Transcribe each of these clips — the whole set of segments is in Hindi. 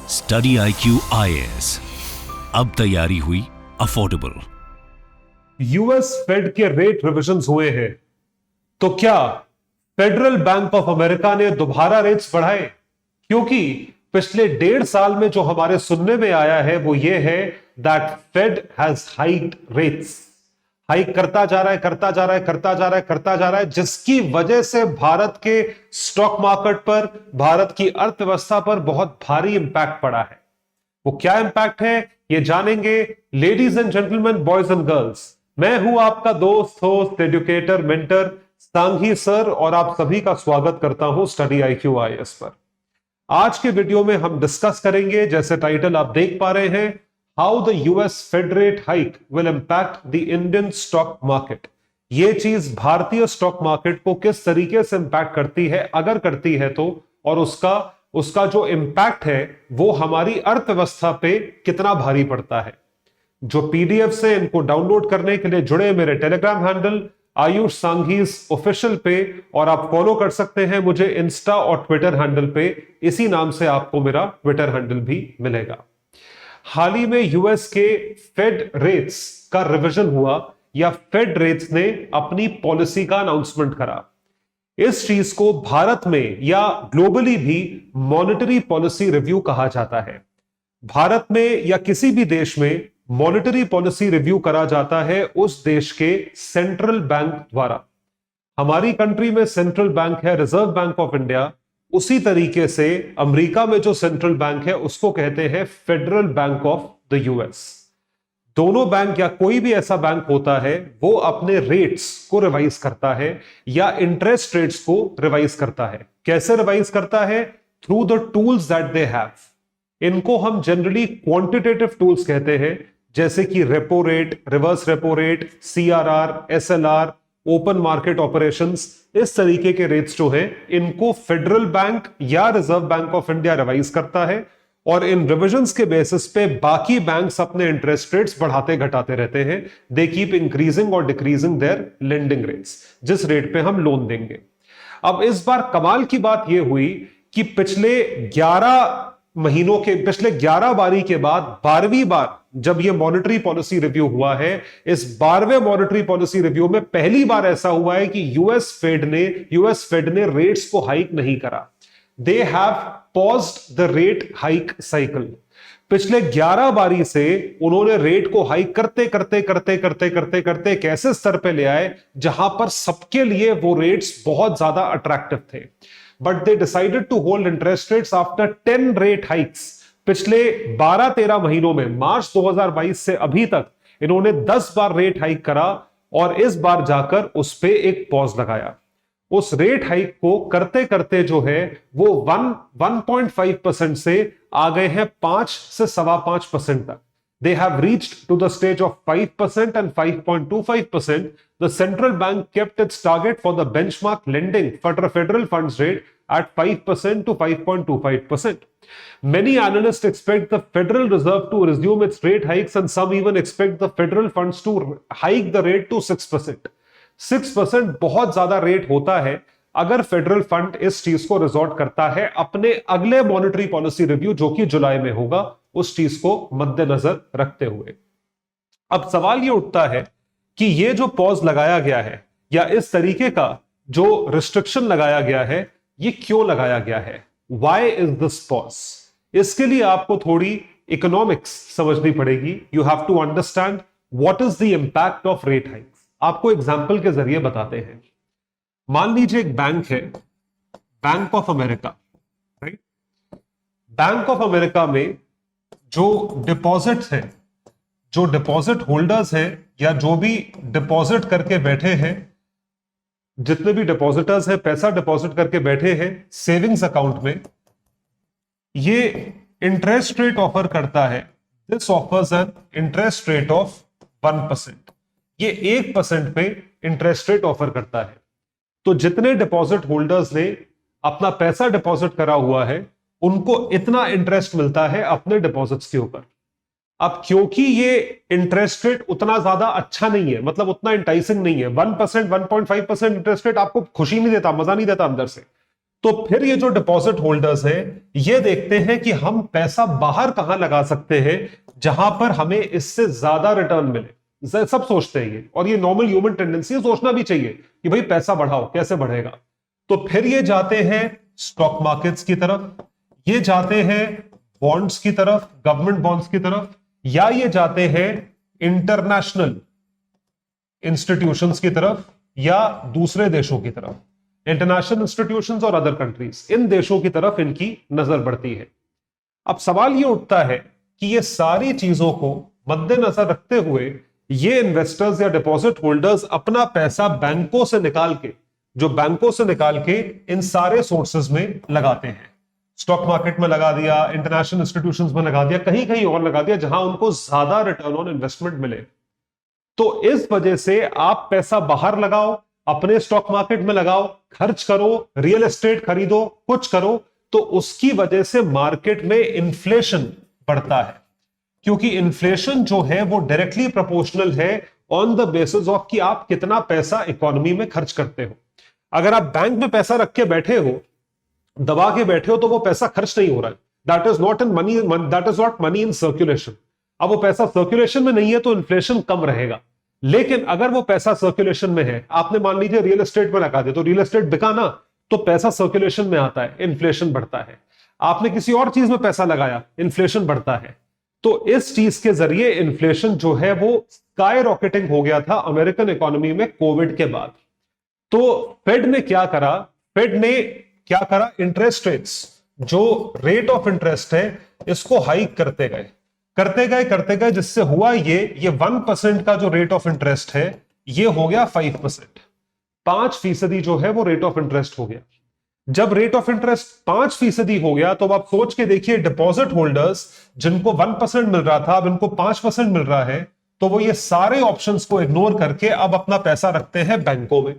स्टडी IQ IAS, अब तैयारी हुई अफोर्डेबल। यूएस फेड के रेट रिविजन्स हुए हैं, तो क्या फेडरल बैंक ऑफ अमेरिका ने दोबारा रेट्स बढ़ाए? क्योंकि पिछले 1.5 साल में जो हमारे सुनने में आया है वो ये है that Fed has hiked rates. Hike करता जा रहा है, करता जा रहा है, करता जा रहा है, करता जा रहा है, जिसकी वजह से भारत के स्टॉक मार्केट पर, भारत की अर्थव्यवस्था पर बहुत भारी इंपैक्ट पड़ा है। वो क्या इंपैक्ट है ये जानेंगे। Ladies and gentleman, boys and girls, मैं हूं आपका दोस्त, host, educator, mentor Sanghi sir, और आप सभी का स्वागत करता हूं स्टडी IQ IAS पर। आज के वीडियो में हम डिस्कस करेंगे, जैसे टाइटल आप देख पा रहे हैं, how the US Fed rate hike will impact the Indian stock market. ये चीज भारतीय स्टॉक मार्केट को किस तरीके से इंपैक्ट करती है, अगर करती है तो, और उसका जो इंपैक्ट है वो हमारी अर्थव्यवस्था पे कितना भारी पड़ता है। जो PDF से इनको डाउनलोड करने के लिए जुड़े मेरे टेलीग्राम हैंडल आयुष सांघीज ऑफिशियल पे, और आप फॉलो कर सकते हैं मुझे इंस्टा और ट्विटर हैंडल पे, इसी नाम से आपको मेरा ट्विटर हैंडल भी मिलेगा। हाल ही में यूएस के फेड रेट्स का रिवीजन हुआ, या फेड रेट्स ने अपनी पॉलिसी का अनाउंसमेंट करा। इस चीज को भारत में या ग्लोबली भी मॉनेटरी पॉलिसी रिव्यू कहा जाता है। भारत में या किसी भी देश में मॉनेटरी पॉलिसी रिव्यू करा जाता है उस देश के सेंट्रल बैंक द्वारा। हमारी कंट्री में सेंट्रल बैंक है रिजर्व बैंक ऑफ इंडिया, उसी तरीके से अमेरिका में जो सेंट्रल बैंक है उसको कहते हैं federal bank of the US. दोनों बैंक या कोई भी ऐसा बैंक होता है वो अपने रेट्स को रिवाइज करता है या इंटरेस्ट रेट्स को रिवाइज करता है। कैसे रिवाइज करता है? Through the tools that they have. इनको हम जनरली क्वांटिटेटिव टूल्स कहते हैं, जैसे कि repo rate, reverse repo rate, CRR, SLR, open market operations. इस तरीके के रेट्स जो हैं इनको फेडरल बैंक या reserve bank of India revise करता है, और इन रिविजन्स के बेसिस पे बाकी बैंक्स अपने इंटरेस्ट रेट्स बढ़ाते घटाते रहते हैं। दे कीप इंक्रीजिंग और डिक्रीजिंग देयर लेंडिंग रेट्स, जिस रेट पे हम लोन देंगे। अब इस बार कमाल की बात यह हुई कि पिछले 11 बारी के बाद 12वीं बार जब यह मॉनेटरी पॉलिसी रिव्यू हुआ है, इस 12वें मॉनेटरी पॉलिसी रिव्यू में पहली बार ऐसा हुआ है कि यूएस फेड ने रेट्स को हाइक नहीं करा। They have paused the rate hike cycle. पिछले 11 बारी से उन्होंने रेट को हाइक करते करते करते करते करते करते एक ऐसे स्तर पे ले आए जहां पर सबके लिए वो रेट्स बहुत ज्यादा अट्रैक्टिव थे। But they decided to hold interest rates after 10 rate hikes. पिछले 12-13 महीनों में, मार्च 2022 से अभी तक इन्होंने 10 बार रेट हाइक करा, और इस बार जाकर उस पे एक पॉज लगाया। उस रेट हाइक को करते करते जो है वो 1.5% से आ गए हैं 5 से 5.25% तक। They have reached to the stage of 5% and 5.25%. The central bank kept its target for the benchmark lending for the federal funds rate at 5% to 5.25%. Many analysts expect the Federal Reserve to resume its rate hikes, and some even expect the federal funds to hike the rate to 6%. 6% बहुत ज्यादा रेट होता है अगर फेडरल फंड इस चीज को रिजॉर्ट करता है अपने अगले मॉनेटरी पॉलिसी रिव्यू, जो कि जुलाई में होगा, उस चीज को मद्देनजर रखते हुए। अब सवाल यह उठता है कि यह जो पॉज लगाया गया है या इस तरीके का जो रिस्ट्रिक्शन लगाया गया है, यह क्यों लगाया गया है? Why is this pause? इसके लिए आपको थोड़ी इकोनॉमिक्स समझनी पड़ेगी। You have to understand what is the impact of rate hikes. आपको एग्जाम्पल के जरिए बताते हैं। मान लीजिए एक बैंक है, Bank of America, right? Bank of America में जो डिपॉजिट्स हैं, जो डिपॉजिट होल्डर्स हैं, या जो भी डिपॉजिट करके बैठे हैं, जितने भी डिपॉजिटर्स हैं, पैसा डिपॉजिट करके बैठे हैं सेविंग्स अकाउंट में, ये इंटरेस्ट रेट ऑफर करता है। This offers an interest rate of 1%। ये 1% पे इंटरेस्ट रेट ऑफर करता है। तो जितने डिपॉजिट होल्डर्स ने अपना पैसा डिपॉजिट करा हुआ है, उनको इतना इंटरेस्ट मिलता है अपने डिपॉजिट्स के ऊपर। अब क्योंकि ये इंटरेस्ट रेट उतना ज्यादा अच्छा नहीं है, मतलब उतना इंटाइसिंग नहीं है, 1%, 1.5% इंटरेस्ट रेट आपको खुशी नहीं देता, मजा नहीं देता अंदर से, तो फिर ये जो डिपॉजिट होल्डर्स हैं ये देखते हैं कि हम पैसा बाहर कहां लगा सकते हैं जहां पर हमें इससे ज्यादा रिटर्न मिले। सब सोचते हैं ये, और ये नॉर्मल ह्यूमन टेंडेंसी है, सोचना भी चाहिए कि भाई पैसा बढ़ाओ, कैसे बढ़ेगा। तो फिर ये जाते हैं स्टॉक मार्केट्स की तरफ, ये जाते हैं बॉन्ड्स की तरफ, गवर्नमेंट बॉन्ड्स की तरफ, या ये जाते हैं इंटरनेशनल इंस्टीट्यूशंस की तरफ या दूसरे देशों की तरफ, इंटरनेशनल इंस्टीट्यूशंस और अदर कंट्रीज, इन देशों की तरफ इनकी नजर बढ़ती है। अब सवाल यह उठता है कि ये सारी चीजों को मद्देनजर रखते हुए ये इन्वेस्टर्स या डिपॉजिट होल्डर्स अपना पैसा बैंकों से निकाल के इन सारे सोर्सेज में लगाते हैं। स्टॉक मार्केट में लगा दिया, इंटरनेशनल इंस्टीट्यूशंस में लगा दिया, कहीं कहीं और लगा दिया जहां उनको ज्यादा रिटर्न ऑन इन्वेस्टमेंट मिले। तो इस वजह से आप पैसा बाहर लगाओ, अपने स्टॉक मार्केट में लगाओ, खर्च करो, रियल एस्टेट खरीदो, कुछ करो, तो उसकी वजह से मार्केट में इन्फ्लेशन बढ़ता है। क्योंकि इन्फ्लेशन जो है वो डायरेक्टली प्रोपोर्शनल है ऑन द बेसिस ऑफ कि आप कितना पैसा इकोनॉमी में खर्च करते हो। अगर आप बैंक में पैसा रख के बैठे हो, दबा के बैठे हो, तो वो पैसा खर्च नहीं हो रहा है। That is not money in circulation. अब वो पैसा सर्कुलेशन में नहीं है तो इन्फ्लेशन कम रहेगा। लेकिन अगर वो पैसा सर्कुलेशन में है, आपने मान लीजिए रियल एस्टेट में लगा दिया, तो रियल एस्टेट बिका ना, तो पैसा सर्कुलेशन में आता है, इन्फ्लेशन बढ़ता है। आपने किसी और चीज में पैसा लगाया, इन्फ्लेशन बढ़ता है। तो इस चीज के जरिए इन्फ्लेशन जो है वो स्काई रॉकेटिंग हो गया था अमेरिकन इकोनॉमी में कोविड के बाद। तो फेड ने क्या करा, इंटरेस्ट रेट्स, जो रेट ऑफ इंटरेस्ट है इसको हाइक करते गए, जिससे हुआ ये 1% का जो रेट ऑफ इंटरेस्ट है ये हो गया 5%, 5% जो है वो रेट ऑफ इंटरेस्ट हो गया। जब रेट ऑफ इंटरेस्ट 5% हो गया, तो आप सोच के देखिए, डिपॉजिट होल्डर्स जिनको 1% मिल रहा था, अब इनको 5% मिल रहा है, तो वो ये सारे ऑप्शंस को इग्नोर करके अब अपना पैसा रखते हैं बैंकों में।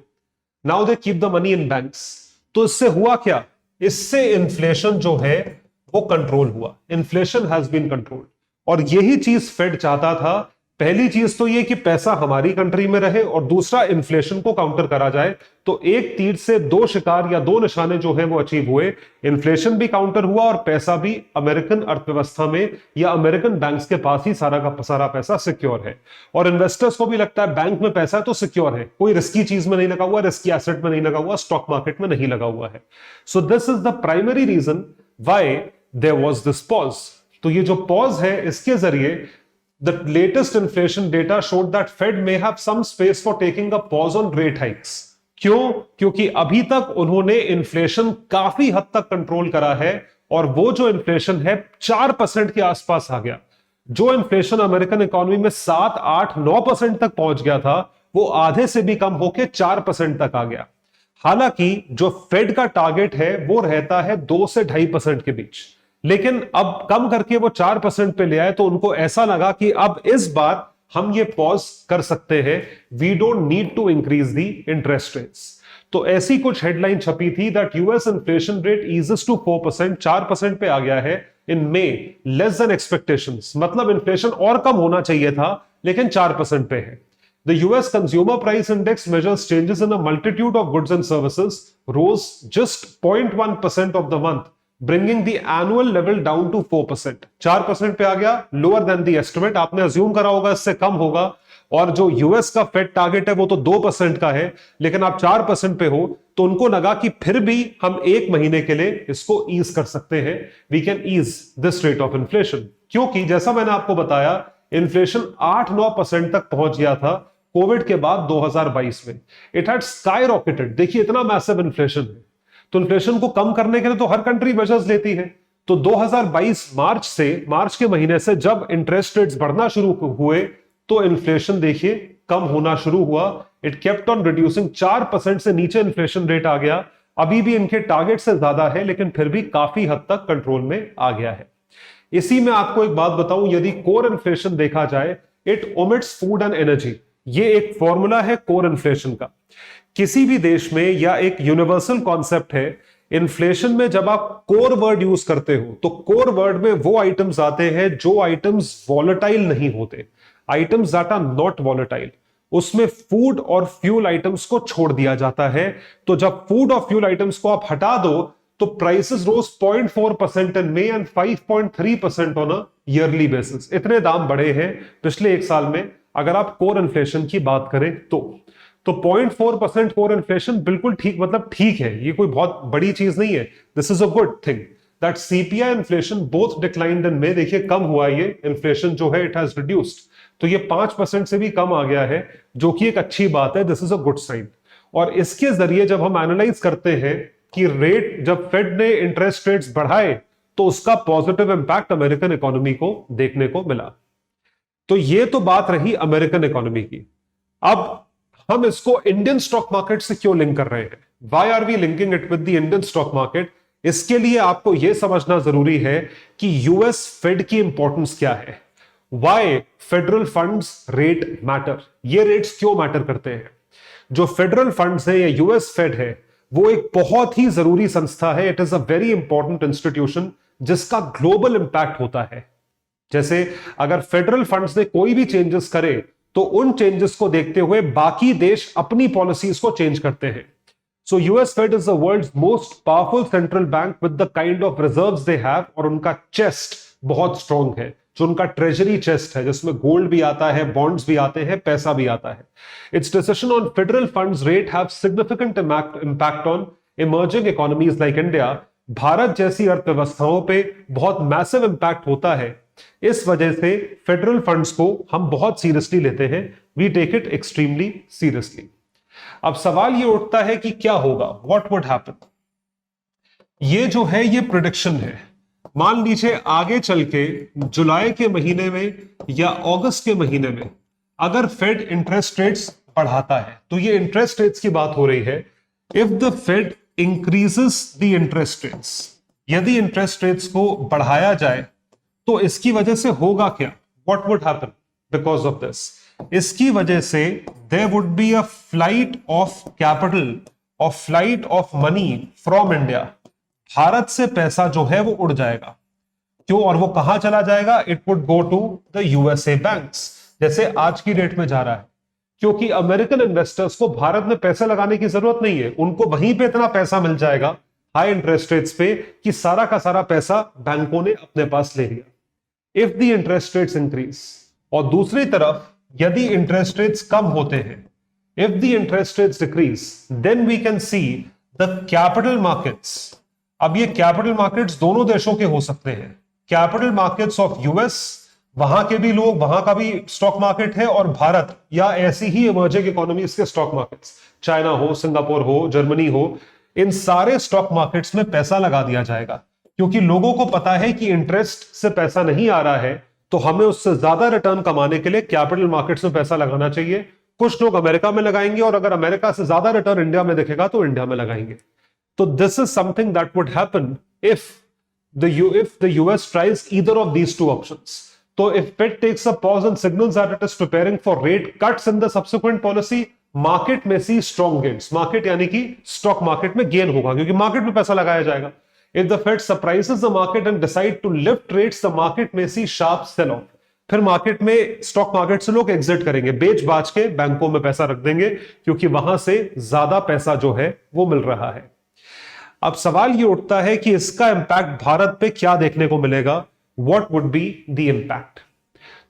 Now they keep the money in banks. तो इससे हुआ क्या, इससे इन्फ्लेशन जो है वो कंट्रोल हुआ, इन्फ्लेशन हैज बीन कंट्रोल्ड। और यही चीज फेड चाहता था। पहली चीज तो ये कि पैसा हमारी कंट्री में रहे, और दूसरा इन्फ्लेशन को काउंटर करा जाए। तो एक तीर से दो शिकार या दो निशाने जो है वो अचीव हुए, इन्फ्लेशन भी काउंटर हुआ और पैसा भी अमेरिकन अर्थव्यवस्था में या अमेरिकन बैंक्स के पास ही सारा का सारा पैसा सिक्योर है। और इन्वेस्टर्स को भी लगता है बैंक में पैसा तो सिक्योर है, कोई रिस्की चीज में नहीं लगा हुआ, रिस्की एसेट में नहीं लगा हुआ, स्टॉक मार्केट में नहीं लगा हुआ है। So this is the primary reason why there was this pause. तो ये जो पॉज है, इसके जरिए the latest inflation data showed that Fed may have some space for taking a pause on rate hikes. क्यों? क्योंकि अभी तक उन्होंने इन्फ्लेशन काफी हद तक कंट्रोल करा है, और वो जो इन्फ्लेशन है 4% के आसपास आ गया। जो इन्फ्लेशन अमेरिकन इकोनॉमी में 7, 8, 9% तक पहुंच गया था, वो आधे से भी कम होकर 4% तक आ गया। हालांकि जो फेड का टारगेट है वो रहता है 2 से 2.5% के बीच, लेकिन अब कम करके वो 4% पे ले आए, तो उनको ऐसा लगा कि अब इस बार हम ये पॉज कर सकते हैं, we don't need to increase the interest rates. तो ऐसी कुछ हेडलाइन छपी थी that US inflation rate eases to 4%, 4% पे आ गया है in May, less than expectations. मतलब इन्फ्लेशन और कम होना चाहिए था, लेकिन 4% पे है। The US Consumer Price Index measures changes in a multitude of goods and services rose just 0.1% of the month, bringing the annual level down to 4%. 4% पे आ गया, lower than the estimate. आपने assume करा होगा इससे कम होगा, और जो यूएस का फेड टारगेट है वो तो 2% का है, लेकिन आप 4% पे हो, तो उनको लगा कि फिर भी हम 1 महीने के लिए इसको ईज कर सकते हैं, we can ease this rate of inflation. क्योंकि जैसा मैंने आपको बताया, इन्फ्लेशन 8-9% तक पहुंच गया था कोविड के बाद 2022 में। It had sky rocketed. देखिए इतना मैसिव इन्फ्लेशन है, तो इन्फ्लेशन को कम करने के लिए तो हर कंट्री मेजर्स लेती है। तो 2022 मार्च के महीने से जब इंटरेस्ट रेट्स बढ़ना शुरू हुए, तो इन्फ्लेशन देखिए कम होना शुरू हुआ। इट केप्ट ऑन रिड्यूसिंग, 4% से नीचे इन्फ्लेशन रेट आ गया। अभी भी इनके टारगेट से ज्यादा है, लेकिन फिर भी काफी हद तक कंट्रोल में आ गया है। इसी में आपको एक बात बताऊं, यदि कोर इन्फ्लेशन देखा जाए, इट ओमिट्स फूड एंड एनर्जी। ये एक फॉर्मूला है कोर इन्फ्लेशन का। किसी भी देश में या एक यूनिवर्सल कॉन्सेप्ट है, इन्फ्लेशन में जब आप कोर वर्ड यूज करते हो, तो कोर वर्ड में वो आइटम्स आते हैं जो आइटम्स वॉलेटाइल नहीं होते, items that are not volatile. उसमें फूड और फ्यूल आइटम्स को छोड़ दिया जाता है। तो जब फूड और फ्यूल आइटम्स को आप हटा दो तो prices rose 0.4% in May and 5.3% on a yearly basis. इतने दाम बढ़े हैं पिछले एक साल में अगर आप कोर इन्फ्लेशन की बात करें तो 0.4% कोर इन्फ्लेशन बिल्कुल ठीक, मतलब ठीक है, ये कोई बहुत बड़ी चीज नहीं है। This is a good thing that CPI inflation both declined in May, देखिए कम हुआ ये इन्फ्लेशन जो है, इट हैज रिड्यूस्ड, तो ये 5% से भी कम आ गया है, जो कि एक अच्छी बात है। This is a good sign. और इसके जरिए जब हम एनालाइज करते हैं कि रेट, जब फेड ने इंटरेस्ट रेट्स बढ़ाए तो उसका पॉजिटिव इंपैक्ट अमेरिकन इकोनॉमी को देखने को मिला। तो ये तो बात रही अमेरिकन इकोनॉमी की। अब हम इसको इंडियन स्टॉक मार्केट से क्यों लिंक कर रहे हैं? Why are we linking it with the Indian stock market? इसके लिए आपको यह समझना जरूरी है कि यूएस फेड की इंपॉर्टेंस क्या है। Why federal funds rate matter? ये रेट्स क्यों मैटर करते हैं? जो फेडरल फंड्स है या यूएस फेड है, वो एक बहुत ही जरूरी संस्था है। It is a very important institution जिसका ग्लोबल इंपैक्ट होता है। जैसे अगर फेडरल फंड्स ने कोई भी चेंजेस करे तो उन चेंजेस को देखते हुए बाकी देश अपनी पॉलिसीज को चेंज करते हैं। So US Fed is the world's most powerful central bank with the kind of reserves they have, और उनका चेस्ट बहुत स्ट्रांग है, जो उनका ट्रेजरी चेस्ट है, जिसमें गोल्ड भी आता है, बॉन्ड्स भी आते हैं, पैसा भी आता है। It's decision on federal funds rate have significant impact on emerging economies like India. Bharat जैसी अर्थव्यवस्थाओं पे बहुत मैसिव इंपैक्ट होता है। इस वजह से फेडरल फंड्स को हम बहुत सीरियसली लेते हैं। We take it extremely seriously. अब सवाल ये उठता है कि क्या होगा, व्हाट वुड हैपन? ये जो है ये प्रेडिक्शन है। मान लीजिए आगे चल के जुलाई के महीने में या अगस्त के महीने में अगर फेड इंटरेस्ट रेट्स बढ़ाता है, तो ये इंटरेस्ट रेट्स की बात हो रही है। If the Fed increases the interest rates, यदि इंटरेस्ट रेट्स को बढ़ाया जाए तो इसकी वजह से होगा क्या? What would happen because of this? इसकी वजह से there would be a flight of capital और flight of money from India. भारत से पैसा जो है वो उड़ जाएगा। क्यों? और वो कहां चला जाएगा? It would go to the USA banks, जैसे आज की डेट में जा रहा है। क्योंकि अमेरिकन इन्वेस्टर्स को भारत में पैसा लगाने की जरूरत नहीं है, उनको वहीं पे इतना पैसा मिल जाएगा हाई इंटरेस्ट रेट्स पे कि सारा का सारा पैसा बैंकों ने अपने पास ले लिया। If the interest rates increase, और दूसरी तरफ यदि इंटरेस्ट रेट्स कम होते हैं, if the interest rates decrease, then we can see the capital markets. अब ये कैपिटल मार्केट्स दोनों देशों के हो सकते हैं। कैपिटल मार्केट्स ऑफ यूएस, वहां के भी लोग, वहां का भी स्टॉक मार्केट है, और भारत या ऐसी ही इमर्जिंग इकोनॉमीज के स्टॉक मार्केट्स, चाइना हो, सिंगापुर हो, जर्मनी हो, इन सारे स्टॉक मार्केट्स में पैसा लगा दिया जाएगा। क्योंकि लोगों को पता है कि इंटरेस्ट से पैसा नहीं आ रहा है, तो हमें उससे ज्यादा रिटर्न कमाने के लिए कैपिटल मार्केट्स में पैसा लगाना चाहिए। कुछ लोग अमेरिका में लगाएंगे, और अगर अमेरिका से ज्यादा रिटर्न इंडिया में दिखेगा तो इंडिया में लगाएंगे। तो this is something that would happen if the US tries either of these two options. तो if Fed takes a pause and signals that it is preparing for rate cuts in the subsequent policy, market में सी स्ट्रॉन्ग गेन्स। मार्केट यानी कि स्टॉक मार्केट में गेन होगा, क्योंकि मार्केट में पैसा लगाया जाएगा। If the Fed surprises the market and decide to lift rates, the market may see sharp sell-off. फिर मार्केट में, स्टॉक मार्केट से लोग एग्जिट करेंगे, बेच बाच के बैंकों में पैसा रख देंगे, क्योंकि वहां से ज्यादा पैसा जो है वो मिल रहा है। अब सवाल ये उठता है कि इसका इंपैक्ट भारत पे क्या देखने को मिलेगा? What would be the impact?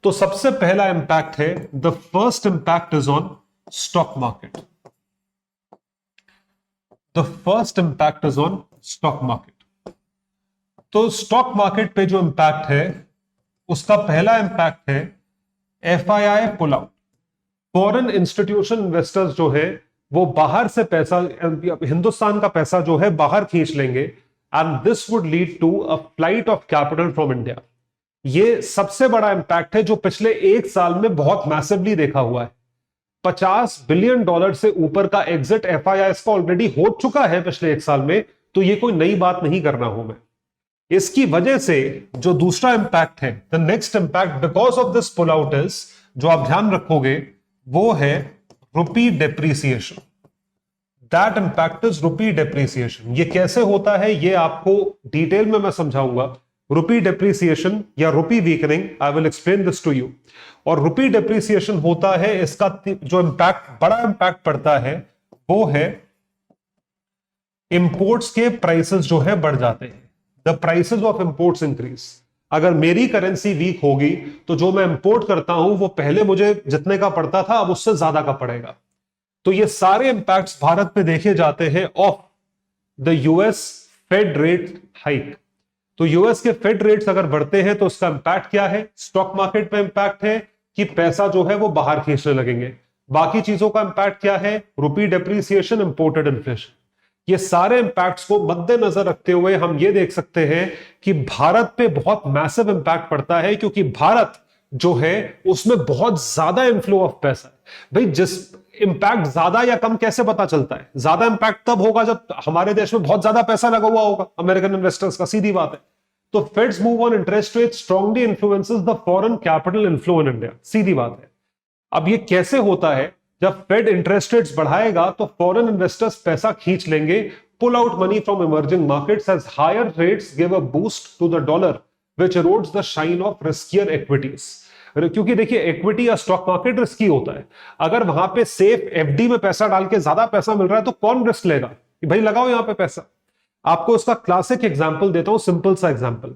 तो सबसे पहला इंपैक्ट है, the first impact is on stock market. The first impact is on stock market. तो स्टॉक मार्केट पे जो इंपैक्ट है, उसका पहला इंपैक्ट है FII pull out. Foreign institution investors जो है वो बाहर से पैसा, हिंदुस्तान का पैसा जो है बाहर खींच लेंगे, and this would lead to a flight of capital from India. ये सबसे बड़ा इंपैक्ट है जो पिछले एक साल में बहुत मैसिवली देखा हुआ है। $50 बिलियन से ऊपर का एग्जिट एफआईआई का ऑलरेडी हो चुका है पिछले एक साल में, तो ये कोई नई बात नहीं करना हूं मैं। इसकी वजह से जो दूसरा इंपैक्ट है, the next impact because of this pull out is, जो आप ध्यान रखोगे वो है rupee depreciation. That impact is rupee depreciation. ये कैसे होता है ये आपको डिटेल में मैं समझाऊंगा, रुपी डेप्रिसिएशन या rupee weakening, I will explain this to you. और रुपी डेप्रिसिएशन होता है, इसका जो इंपैक्ट, बड़ा इंपैक्ट पड़ता है वो है इंपोर्ट्स के प्राइसेस जो है बढ़ जाते हैं। The prices of imports increase. अगर मेरी करेंसी वीक होगी तो जो मैं इंपोर्ट करता हूं वो पहले मुझे जितने का पड़ता था अब उससे ज्यादा का पड़ेगा। तो ये सारे इंपैक्ट्स भारत पे देखे जाते हैं of the US Fed rate hike. तो यूएस के फेड रेट्स अगर बढ़ते हैं तो उसका इंपैक्ट क्या है? स्टॉक मार्केट पे इंपैक्ट है कि पैसा जो है वो बाहर खींचने लगेंगे। बाकी चीजों का इंपैक्ट क्या है? Rupee depreciation, imported inflation. ये सारे इंपैक्ट्स को मद्देनजर रखते हुए हम ये देख सकते हैं कि भारत पे बहुत मैसिव इंपैक्ट पड़ता है, क्योंकि भारत जो है उसमें बहुत ज्यादा इनफ्लो ऑफ पैसा है। भाई जिस इंपैक्ट ज्यादा या कम कैसे पता चलता है? ज्यादा इंपैक्ट तब होगा जब हमारे देश में बहुत ज्यादा पैसा लगा हुआ होगा अमेरिकन इन्वेस्टर्स का, सीधी बात है। तो Fed's move on interest rate strongly influences the foreign capital inflow in India, सीधी बात है। अब ये कैसे होता है? जब फेड इंटरेस्ट रेट्स बढ़ाएगा तो फॉरेन इन्वेस्टर्स पैसा खींच लेंगे, pull out money from emerging markets as higher rates give a boost to the dollar which erodes the shine of riskier equities. क्योंकि देखिए इक्विटी या स्टॉक मार्केट रिस्की होता है। अगर वहां पे सेफ एफडी में पैसा डाल के ज्यादा पैसा मिल रहा है तो कौन रिस्क लेगा कि भाई लगाओ यहां पे पैसा। आपको इसका क्लासिक एग्जांपल देता हूं, सिंपल सा एग्जांपल।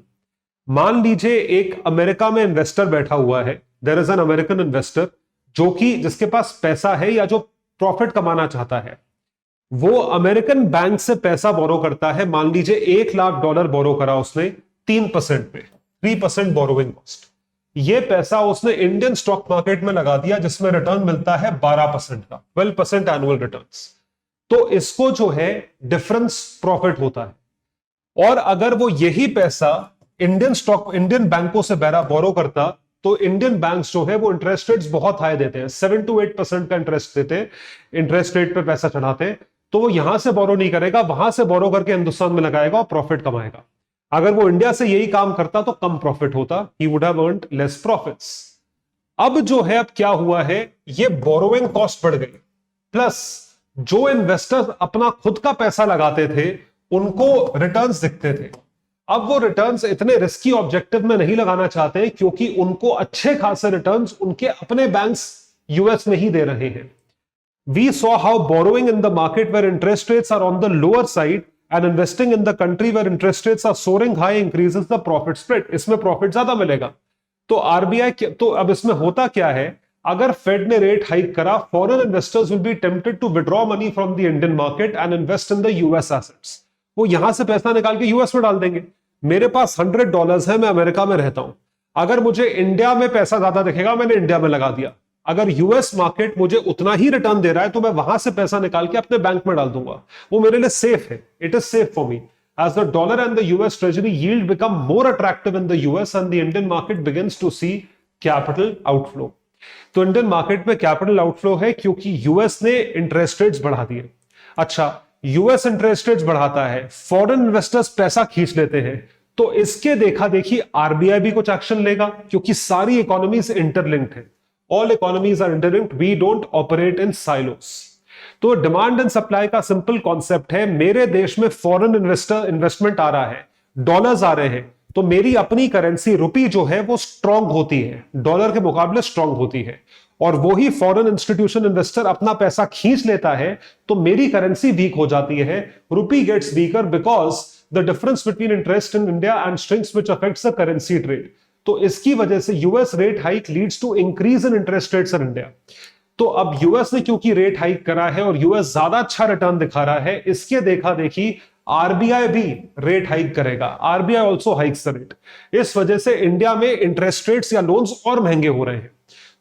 मान लीजिए एक अमेरिका में इन्वेस्टर बैठा हुआ है, there is an American investor जो कि जिसके पास पैसा है या जो प्रॉफिट कमाना चाहता है, वो अमेरिकन बैंक से पैसा बोरो करता है। मान लीजिए $1,00,000 बोरो करा उसने 3% पे, 3% बोरोइंग कॉस्ट। ये पैसा उसने इंडियन स्टॉक मार्केट में लगा दिया जिसमें रिटर्न मिलता है 12% का, 12% एनुअल रिटर्न्स। तो इसको जो है डिफरेंस प्रॉफिट होता है। और अगर वो यही पैसा इंडियन बैंकों से बोरो करता तो इंडियन बैंक्स जो है वो इंटरेस्ट रेट्स बहुत हाई देते हैं, 7 to 8% का इंटरेस्ट देते हैं, इंटरेस्ट रेट पे पैसा चढ़ाते हैं। तो वो यहां से बोरो नहीं करेगा, वहां से बोरो करके हिंदुस्तान में लगाएगा और प्रॉफिट कमाएगा। अगर वो इंडिया से यही काम करता तो कम प्रॉफिट होता, he would have earned less profits. अब जो है, अब क्या हुआ है, ये बोरोइंग कॉस्ट बढ़ गई, प्लस जो इन्वेस्टर्स अपना खुद का पैसा लगाते थे उनको रिटर्न्स दिखते थे। अब वो रिटर्न्स इतने रिस्की ऑब्जेक्टिव में नहीं लगाना चाहते क्योंकि उनको अच्छे खासे रिटर्न्स उनके अपने बैंक्स यूएस में ही दे रहे हैं। We saw how borrowing in the market where interest rates are on the lower side and investing in the country where interest rates are soaring high increases the profit spread. इसमें प्रॉफिट ज्यादा मिलेगा। तो आरबीआई, तो अब इसमें होता क्या है, अगर फेड ने रेट हाइक करा, foreign investors will be tempted to withdraw money from the Indian market and invest in the US assets. वो यहां से पैसा निकाल के यूएस में डाल देंगे। मेरे पास $100 है, मैं अमेरिका में रहता हूं, अगर मुझे इंडिया में पैसा ज्यादा दिखेगा मैंने इंडिया में लगा दिया। अगर यूएस मार्केट मुझे उतना ही रिटर्न दे रहा है तो मैं वहां से पैसा निकाल के अपने बैंक में डाल दूंगा, वो मेरे लिए सेफ है। It is safe for me as the dollar and the US treasury yield become more attractive in the US and the Indian market begins to see capital outflow। तो इंडियन मार्केट में कैपिटल आउटफ्लो है क्योंकि यूएस ने इंटरेस्ट रेट्स बढ़ा दिए। अच्छा, यूएस इंटरेस्ट रेट्स बढ़ाता है, फॉरेन इन्वेस्टर्स पैसा खींच लेते हैं, तो इसके देखा देखी आरबीआई भी कुछ एक्शन लेगा क्योंकि सारी इकोनॉमीज इंटरलिंक्ड है। All economies are interlinked, we don't operate in silos. तो डिमांड एंड सप्लाई का सिंपल कॉन्सेप्ट है, मेरे देश में फॉरेन इन्वेस्टमेंट आ रहा है, डॉलर्स आ रहे हैं, तो मेरी अपनी करेंसी रुपी जो है वो स्ट्रांग होती है, डॉलर के मुकाबले स्ट्रांग होती है। और वही फॉरेन इंस्टीट्यूशन इन्वेस्टर अपना पैसा खींच लेता है तो मेरी करेंसी वीक हो जाती है, rupee gets weaker because the difference between interest in India and strings which affects the currency trade. तो इसकी वजह से US rate hike leads to increase in interest rates in India. तो अब यूएस ने क्योंकि रेट हाइक करा है और यूएस ज्यादा अच्छा रिटर्न दिखा रहा है, इसके देखा देखी आरबीआई भी रेट हाइक करेगा। RBI also hikes the rate. इस वजह से इंडिया में इंटरेस्ट रेट्स या लोन्स और महंगे हो रहे हैं।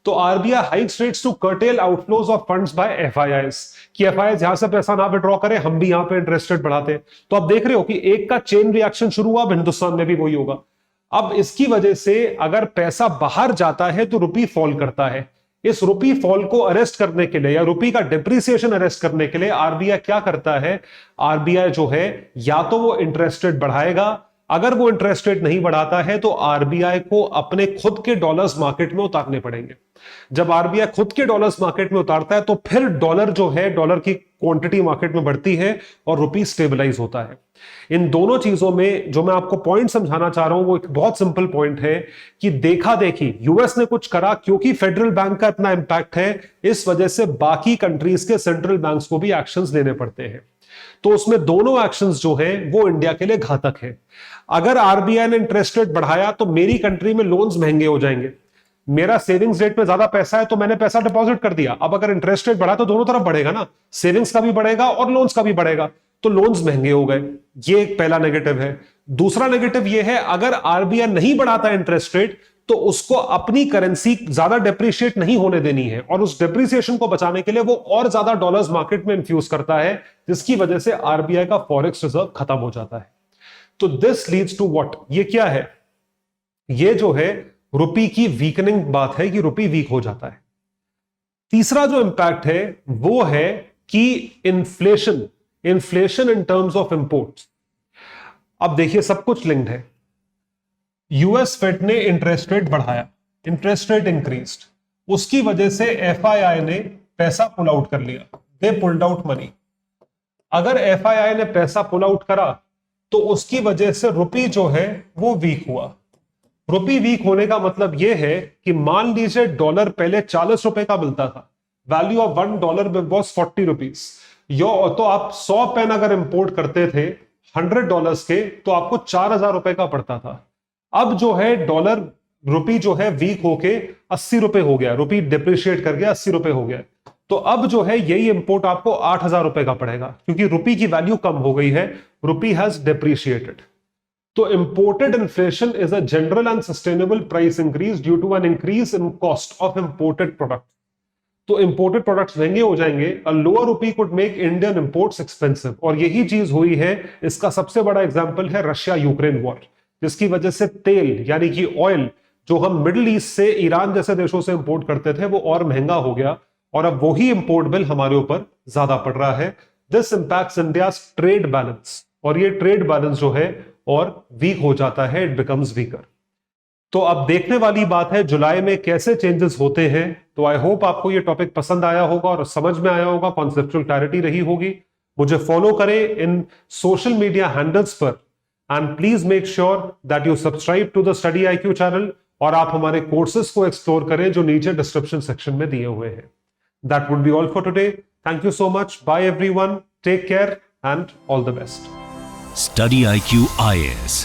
तो RBI hikes rates to curtail outflows of funds by FIIs, कि एफआईआईज यहां से पैसा ना विड्रॉ करें, हम भी यहां पे इंटरेस्ट रेट बढ़ाते हैं। तो आप देख रहे हो कि एक का चेन रिएक्शन शुरू हुआ, अब हिंदुस्तान में भी वही होगा। अब इसकी वजह से अगर पैसा बाहर जाता है तो रुपी फॉल करता है। इस रुपी फॉल को अरेस्ट करने के लिए या रुपी का डिप्रिसिएशन अरेस्ट करने के लिए आरबीआई क्या करता है, आरबीआई जो है या तो वो इंटरेस्ट रेट बढ़ाएगा, अगर वो इंटरेस्ट रेट नहीं बढ़ाता है तो आरबीआई को अपने खुद के डॉलर्स मार्केट में उतारने पड़ेंगे। जब आरबीआई खुद के डॉलर्स मार्केट में उतारता है तो फिर डॉलर जो है, डॉलर की क्वांटिटी मार्केट में बढ़ती है और रुपी स्टेबलाइज होता है। इन दोनों चीजों में जो मैं आपको पॉइंट समझाना चाह रहा हूं वो एक बहुत सिंपल पॉइंट है कि देखा देखी यूएस ने कुछ करा, क्योंकि फेडरल बैंक का इतना इंपैक्ट है, इस वजह से बाकी कंट्रीज के सेंट्रल बैंक्स को भी एक्शंस लेने पड़ते हैं। तो उसमें दोनों एक्शंस जो हैं वो इंडिया के लिए घातक है। अगर आरबीआई ने इंटरेस्ट रेट बढ़ाया तो मेरी कंट्री में लोन्स महंगे हो जाएंगे। मेरा सेविंग्स रेट में ज्यादा पैसा है तो मैंने पैसा डिपॉजिट कर दिया, अब अगर इंटरेस्ट रेट बढ़ा तो दोनों तरफ बढ़ेगा ना, सेविंग्स का भी बढ़ेगा और लोन्स का भी बढ़ेगा, तो लोन्स महंगे हो गए। ये एक पहला नेगेटिव है। दूसरा नेगेटिव ये है, अगर आरबीआई नहीं बढ़ाता इंटरेस्ट रेट तो उसको अपनी करेंसी ज्यादा डेप्रिशिएट नहीं होने देनी है, और उस डेप्रिसिएशन को बचाने के लिए वो और ज्यादा डॉलर्स मार्केट में इन्फ्यूज करता है, जिसकी वजह से आरबीआई का फॉरेक्स रिजर्व खत्म हो जाता है। तो दिस लीड्स टू व्हाट, ये क्या है, ये जो है रुपी की वीकनिंग बात है कि रुपी वीक हो जाता है। तीसरा जो इंपैक्ट है वो है कि inflation in terms of imports. अब देखिए सब कुछ लिंक्ड है। यूएस फेड ने इंटरेस्ट रेट बढ़ाया, इंटरेस्ट रेट इंक्रीज्ड, उसकी वजह से एफआईआई ने पैसा पुल आउट कर लिया, दे पुल्ड आउट मनी। अगर एफआईआई ने पैसा पुल आउट करा तो उसकी वजह से रुपी जो है वो वीक हुआ। रुपी वीक होने का मतलब यह है कि मान लीजिए डॉलर पहले 40 रुपए का मिलता था, वैल्यू ऑफ $1 वॉज 40 रुपीज, तो आप 100 पेन अगर इंपोर्ट करते थे $100 के तो आपको 4000 रुपए का पड़ता था। अब जो है डॉलर रुपी जो है वीक होके 80 रुपए हो गया, रुपी डिप्रिशिएट कर गया, 80 रुपए हो गया, तो अब जो है यही इंपोर्ट आपको 8000 रुपए का पड़ेगा, क्योंकि रुपी की वैल्यू कम हो गई है, रुपी हैज डिप्रिशिएटेड। तो imported inflation is a general and sustainable price increase due to an increase in cost of imported product. तो इंपोर्टेड प्रोडक्ट्स महंगे हो जाएंगे, a lower rupee could make Indian imports expensive, और यही चीज हुई है। इसका सबसे बड़ा एग्जांपल है रशिया यूक्रेन वॉर, जिसकी वजह से तेल यानी कि ऑयल जो हम मिडिल ईस्ट से ईरान जैसे देशों से इंपोर्ट करते थे वो और महंगा हो गया, और अब वही इंपोर्ट बिल हमारे ऊपर ज्यादा पड़ रहा है। This impacts India's trade balance, और ये ट्रेड बैलेंस जो है और वीक हो जाता है, इट बिकम्स वीकर। तो अब देखने वाली बात है जुलाई में कैसे चेंजेस होते हैं। तो आई होप आपको ये टॉपिक पसंद आया होगा और समझ में आया होगा, कॉन्सेप्चुअल क्लैरिटी रही होगी। मुझे फॉलो करें इन सोशल मीडिया हैंडल्स पर, and please make sure that you subscribe to the study IQ channel, और आप हमारे कोर्सेज को एक्सप्लोर करें जो नीचे डिस्क्रिप्शन सेक्शन में दिए हुए हैं। That would be all for today. Thank you so much, bye everyone, take care and all the best. Study IQ IAS,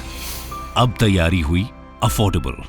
अब तैयारी हुई अफोर्डेबल।